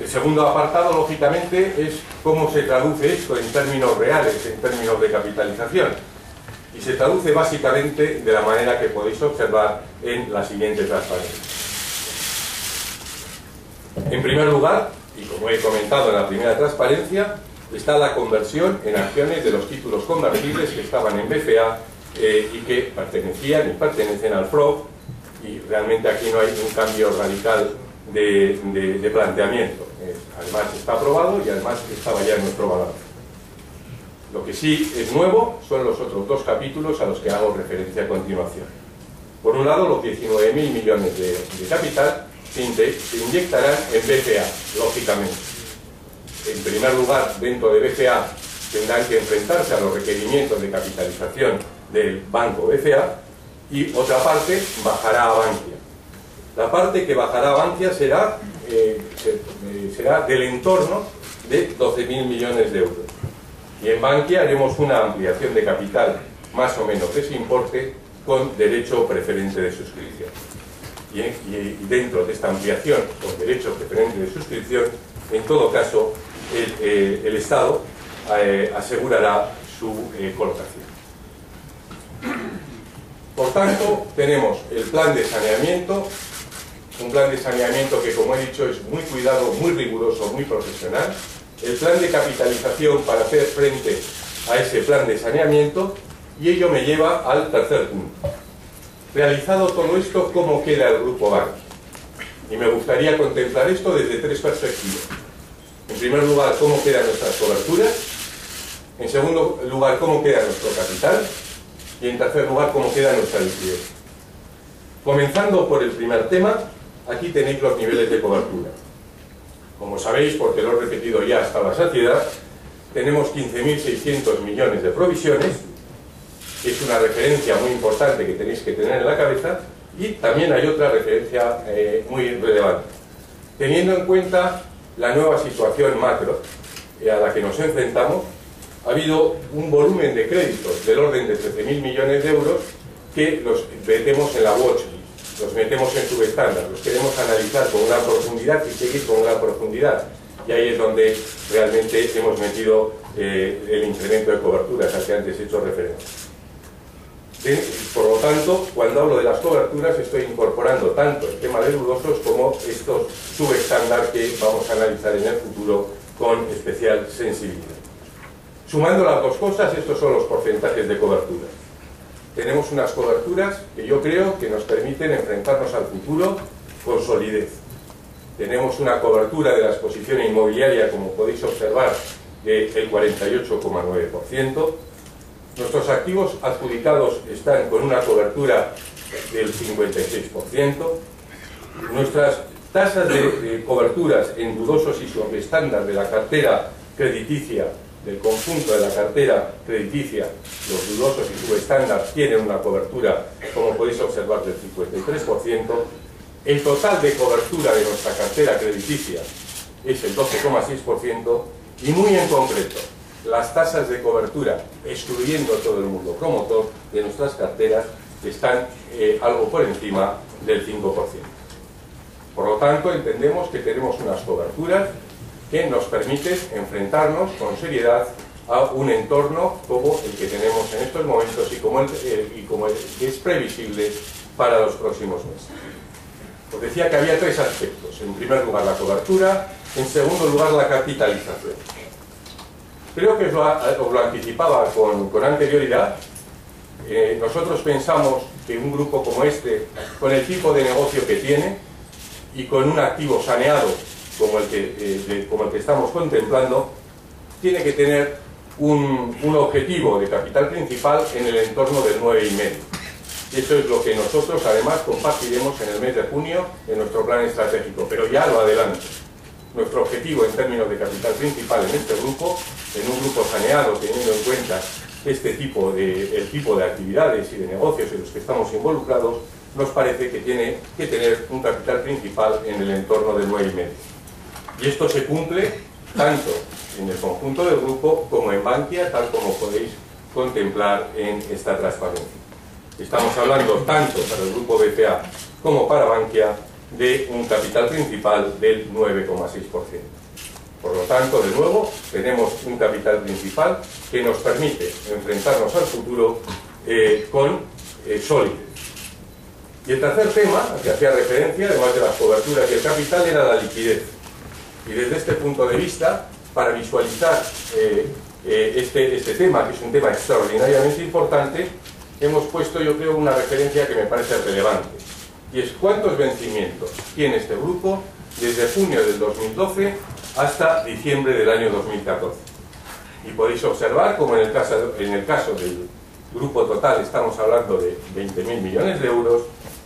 El segundo apartado, lógicamente, es cómo se traduce esto en términos reales, en términos de capitalización. Y se traduce básicamente de la manera que podéis observar en la siguiente transparencia. En primer lugar, y como he comentado en la primera transparencia, está la conversión en acciones de los títulos convertibles que estaban en BFA y que pertenecían y pertenecen al FROB, y realmente aquí no hay un cambio radical de planteamiento. Además está aprobado y además estaba ya en nuestro balance. Lo que sí es nuevo son los otros dos capítulos a los que hago referencia a continuación. Por un lado, los 19.000 millones de capital se inyectarán en BFA, lógicamente. En primer lugar, dentro de BFA tendrán que enfrentarse a los requerimientos de capitalización del banco BFA, y otra parte bajará a Bankia. La parte que bajará a Bankia será del entorno de 12.000 millones de euros. Y en Bankia haremos una ampliación de capital más o menos de ese importe con derecho preferente de suscripción. Y dentro de esta ampliación con derecho preferente de suscripción, en todo caso, el Estado asegurará su colocación. Por tanto, tenemos el plan de saneamiento, un plan de saneamiento que, como he dicho, es muy cuidado, muy riguroso, muy profesional. El plan de capitalización para hacer frente a ese plan de saneamiento, y ello me lleva al tercer punto. Realizado todo esto, ¿cómo queda el grupo Bankia? Y me gustaría contemplar esto desde tres perspectivas. En primer lugar, cómo quedan nuestras coberturas. En segundo lugar, cómo queda nuestro capital. Y en tercer lugar, cómo queda nuestra liquidez. Comenzando por el primer tema, aquí tenéis los niveles de cobertura. Como sabéis, porque lo he repetido ya hasta la saciedad, tenemos 15.600 millones de provisiones. Es una referencia muy importante que tenéis que tener en la cabeza, y también hay otra referencia muy relevante. Teniendo en cuenta la nueva situación macro a la que nos enfrentamos, ha habido un volumen de créditos del orden de 13.000 millones de euros que los metemos en la watchlist, los metemos en subestándar, los queremos analizar con gran profundidad y seguir con gran profundidad. Y ahí es donde realmente hemos metido el incremento de coberturas al que antes he hecho referencia. Por lo tanto, cuando hablo de las coberturas, estoy incorporando tanto el tema de dudosos como estos subestándar que vamos a analizar en el futuro con especial sensibilidad. Sumando las dos cosas, estos son los porcentajes de cobertura. Tenemos unas coberturas que yo creo que nos permiten enfrentarnos al futuro con solidez. Tenemos una cobertura de la exposición inmobiliaria, como podéis observar, del 48,9%. Nuestros activos adjudicados están con una cobertura del 56%. Nuestras tasas de coberturas en dudosos y subestándar de la cartera crediticia, del conjunto de la cartera crediticia, los dudosos y subestándar tienen una cobertura, como podéis observar, del 53%. El total de cobertura de nuestra cartera crediticia es el 12,6%, y muy en concreto, las tasas de cobertura, excluyendo todo el mundo promotor, de nuestras carteras están algo por encima del 5%. Por lo tanto, entendemos que tenemos unas coberturas que nos permiten enfrentarnos con seriedad a un entorno como el que tenemos en estos momentos y como el que es previsible para los próximos meses. Os decía que había tres aspectos. En primer lugar, la cobertura. En segundo lugar, la capitalización. Creo que os lo anticipaba con anterioridad. Nosotros pensamos que un grupo como este, con el tipo de negocio que tiene y con un activo saneado como el que estamos contemplando, tiene que tener un objetivo de capital principal en el entorno del 9,5. Eso es lo que nosotros además compartiremos en el mes de junio en nuestro plan estratégico, pero ya lo adelanto. Nuestro objetivo en términos de capital principal en este grupo, en un grupo saneado, teniendo en cuenta el tipo de actividades y de negocios en los que estamos involucrados, nos parece que tiene que tener un capital principal en el entorno del 9,5. Y esto se cumple tanto en el conjunto del grupo como en Bankia, tal como podéis contemplar en esta transparencia. Estamos hablando tanto para el grupo BPA como para Bankia de un capital principal del 9,6%. Por lo tanto, de nuevo, tenemos un capital principal que nos permite enfrentarnos al futuro con solidez. Y el tercer tema, al que hacía referencia, además de las coberturas y el capital, era la liquidez. Y desde este punto de vista, para visualizar este tema, que es un tema extraordinariamente importante, hemos puesto, yo creo, una referencia que me parece relevante. Y es cuántos vencimientos tiene este grupo desde junio del 2012 hasta diciembre del año 2014. Y podéis observar como en el caso del grupo total estamos hablando de 20.000 millones de euros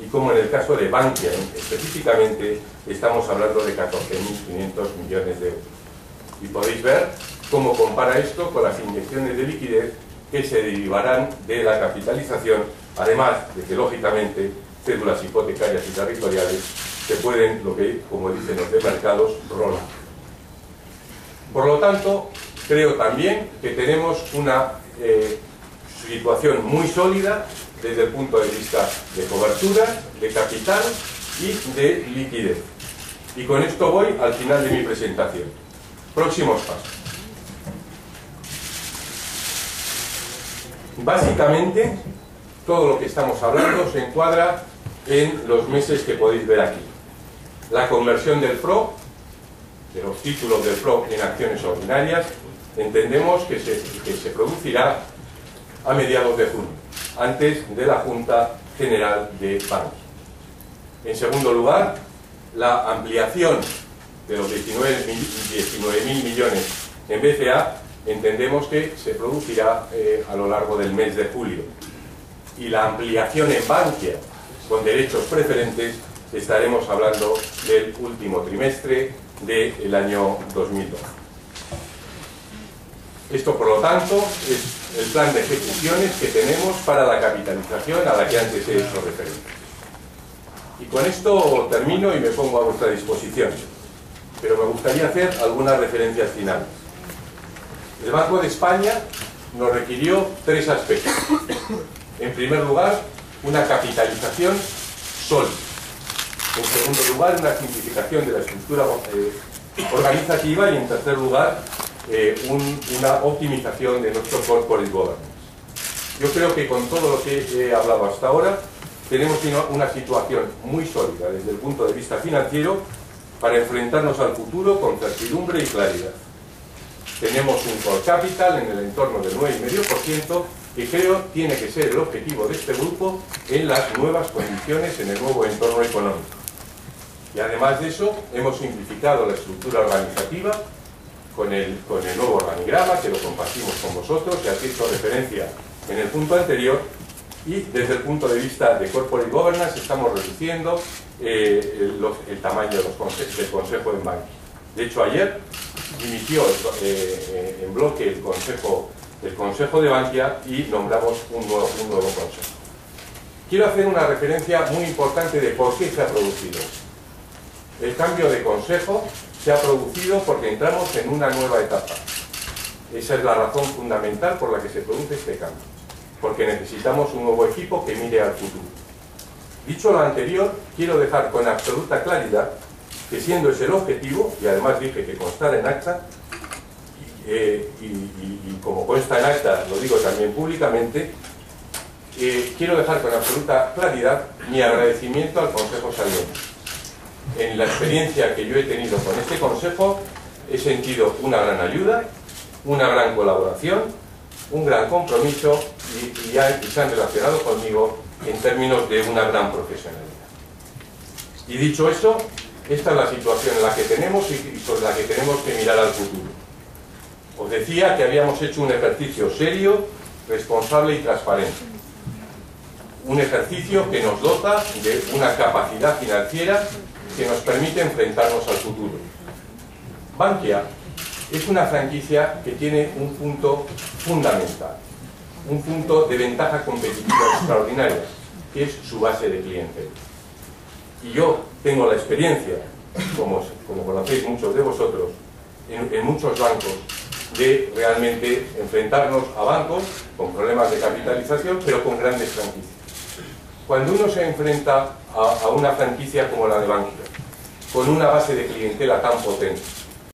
y como en el caso de Bankia específicamente estamos hablando de 14.500 millones de euros. Y podéis ver cómo compara esto con las inyecciones de liquidez que se derivarán de la capitalización, además de que lógicamente cédulas hipotecarias y territoriales se pueden, lo que, como dicen los de mercados, rolar. Por lo tanto, creo también que tenemos una situación muy sólida desde el punto de vista de cobertura, de capital y de liquidez. Y con esto voy al final de mi presentación. Próximos pasos. Básicamente, todo lo que estamos hablando se encuadra en los meses que podéis ver aquí. La conversión del PRO, de los títulos del PRO en acciones ordinarias, entendemos que se producirá a mediados de junio, antes de la Junta General de Bankia. En segundo lugar, la ampliación de los 19.000 millones en BCA entendemos que se producirá a lo largo del mes de julio. Y la ampliación en Bankia con derechos preferentes estaremos hablando del último trimestre del año 2012. Esto, por lo tanto, es el plan de ejecuciones que tenemos para la capitalización a la que antes he hecho referencia. Y con esto termino y me pongo a vuestra disposición. Pero me gustaría hacer algunas referencias finales. El Banco de España nos requirió tres aspectos. En primer lugar, una capitalización sólida. En segundo lugar, una simplificación de la estructura organizativa y en tercer lugar, una optimización de nuestro corporate governance. Yo creo que con todo lo que he hablado hasta ahora tenemos una situación muy sólida desde el punto de vista financiero para enfrentarnos al futuro con certidumbre y claridad. Tenemos un core capital en el entorno del 9,5% que creo tiene que ser el objetivo de este grupo en las nuevas condiciones en el nuevo entorno económico. Y además de eso, hemos simplificado la estructura organizativa con el nuevo organigrama, que lo compartimos con vosotros, que has hecho referencia en el punto anterior, y desde el punto de vista de corporate governance estamos reduciendo el tamaño del Consejo en Bankia. De hecho, ayer dimitió en bloque el Consejo de Bankia y nombramos un nuevo Consejo. Quiero hacer una referencia muy importante de por qué se ha producido. El cambio de Consejo se ha producido porque entramos en una nueva etapa. Esa es la razón fundamental por la que se produce este cambio. Porque necesitamos un nuevo equipo que mire al futuro. Dicho lo anterior, quiero dejar con absoluta claridad que siendo ese el objetivo, y además dije que constara en acta, y como consta en acta, lo digo también públicamente, quiero dejar con absoluta claridad mi agradecimiento al Consejo Saliente. En la experiencia que yo he tenido con este Consejo, he sentido una gran ayuda, una gran colaboración, un gran compromiso y se han relacionado conmigo en términos de una gran profesionalidad. Y dicho eso, esta es la situación en la que tenemos y sobre la que tenemos que mirar al futuro. Os decía que habíamos hecho un ejercicio serio, responsable y transparente. Un ejercicio que nos dota de una capacidad financiera que nos permite enfrentarnos al futuro. Bankia es una franquicia que tiene un punto fundamental, un punto de ventaja competitiva extraordinaria, que es su base de clientes. Y yo tengo la experiencia, como conocéis muchos de vosotros, en muchos bancos, de realmente enfrentarnos a bancos con problemas de capitalización, pero con grandes franquicias. Cuando uno se enfrenta a una franquicia como la de Bankia, con una base de clientela tan potente.